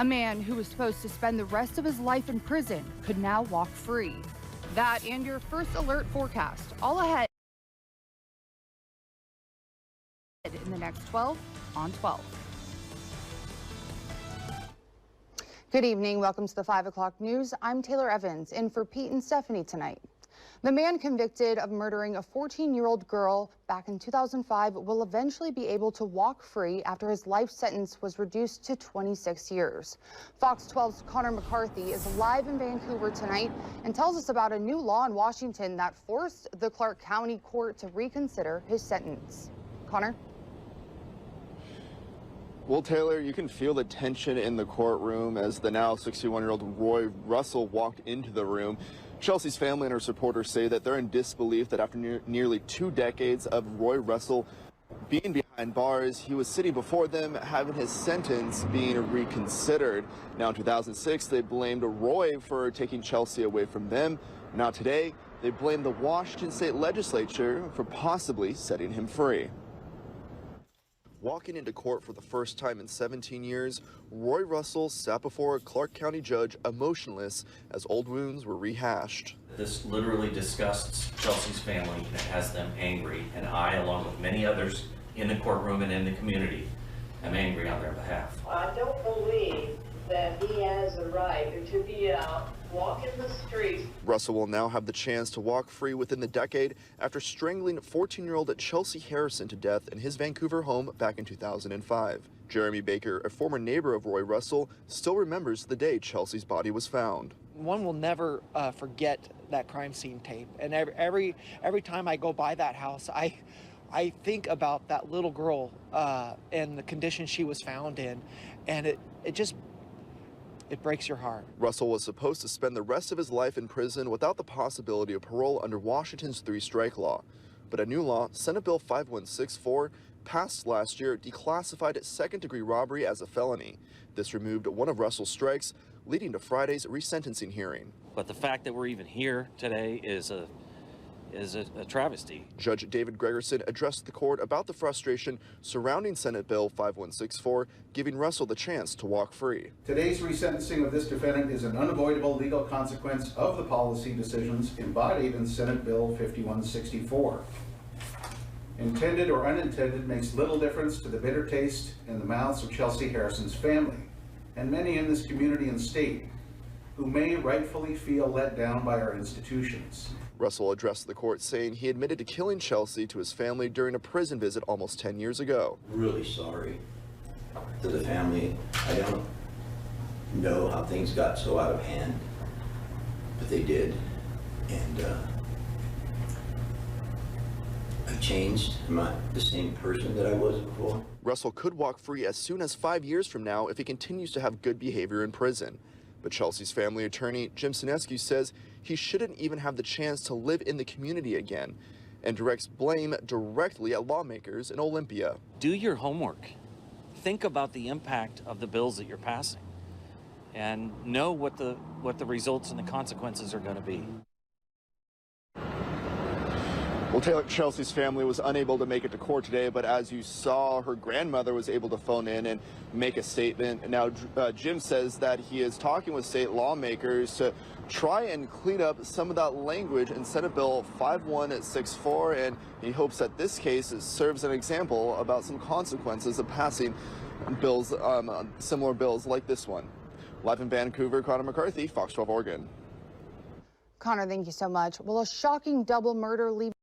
A man who was supposed to spend the rest of his life in prison could now walk free. That and your first alert forecast, all ahead in the next 12 on 12. Good evening. Welcome to the 5 o'clock news. I'm Taylor Evans, in for Pete and Stephanie tonight. The man convicted of murdering a 14-year-old girl back in 2005 will eventually be able to walk free after his life sentence was reduced to 26 years. Fox 12's Connor McCarthy is live in Vancouver tonight and tells us about a new law in Washington that forced the Clark County Court to reconsider his sentence. Connor? Well, Taylor, you can feel the tension in the courtroom as the now 61-year-old Roy Russell walked into the room. Chelsea's family and her supporters say that they're in disbelief that after nearly 2 decades of Roy Russell being behind bars, he was sitting before them having his sentence being reconsidered. Now in 2006, they blamed Roy for taking Chelsea away from them. Now today, they blame the Washington State Legislature for possibly setting him free. Walking into court for the first time in 17 years, Roy Russell sat before a Clark County judge emotionless as old wounds were rehashed. This literally disgusts Chelsea's family and it has them angry, and I, along with many others in the courtroom and in the community, am angry on their behalf. I don't believe that he has a right to be out walking the streets. Russell will now have the chance to walk free within the decade after strangling 14-year-old Chelsea Harrison to death in his Vancouver home back in 2005. Jeremy Baker, a former neighbor of Roy Russell, still remembers the day Chelsea's body was found. One will never forget that crime scene tape, and every time I go by that house, I think about that little girl and the condition she was found in, and it breaks your heart. Russell was supposed to spend the rest of his life in prison without the possibility of parole under Washington's 3-strike law. But a new law, Senate Bill 5164, passed last year, declassified second-degree robbery as a felony. This removed one of Russell's strikes, leading to Friday's resentencing hearing. But the fact that we're even here today is a travesty. Judge David Gregerson addressed the court about the frustration surrounding Senate Bill 5164, giving Russell the chance to walk free. Today's resentencing of this defendant is an unavoidable legal consequence of the policy decisions embodied in Senate Bill 5164. Intended or unintended makes little difference to the bitter taste in the mouths of Chelsea Harrison's family and many in this community and state who may rightfully feel let down by our institutions. Russell addressed the court saying he admitted to killing Chelsea to his family during a prison visit almost 10 years ago. Really sorry to the family. I don't know how things got so out of hand, but they did. And I changed. I'm not the same person that I was before. Russell could walk free as soon as 5 years from now if he continues to have good behavior in prison. But Chelsea's family attorney, Jim Sinescu, says he shouldn't even have the chance to live in the community again and directs blame directly at lawmakers in Olympia. Do your homework. Think about the impact of the bills that you're passing and know what the results and the consequences are going to be. Well, Taylor, Chelsea's family was unable to make it to court today, but as you saw, her grandmother was able to phone in and make a statement. And now Jim says that he is talking with state lawmakers to try and clean up some of that language in Senate Bill 5164, and he hopes that this case serves an example about some consequences of passing bills, similar bills like this one. Live in Vancouver, Connor McCarthy, Fox 12 Oregon. Connor, thank you so much. Well, a shocking double murder leaves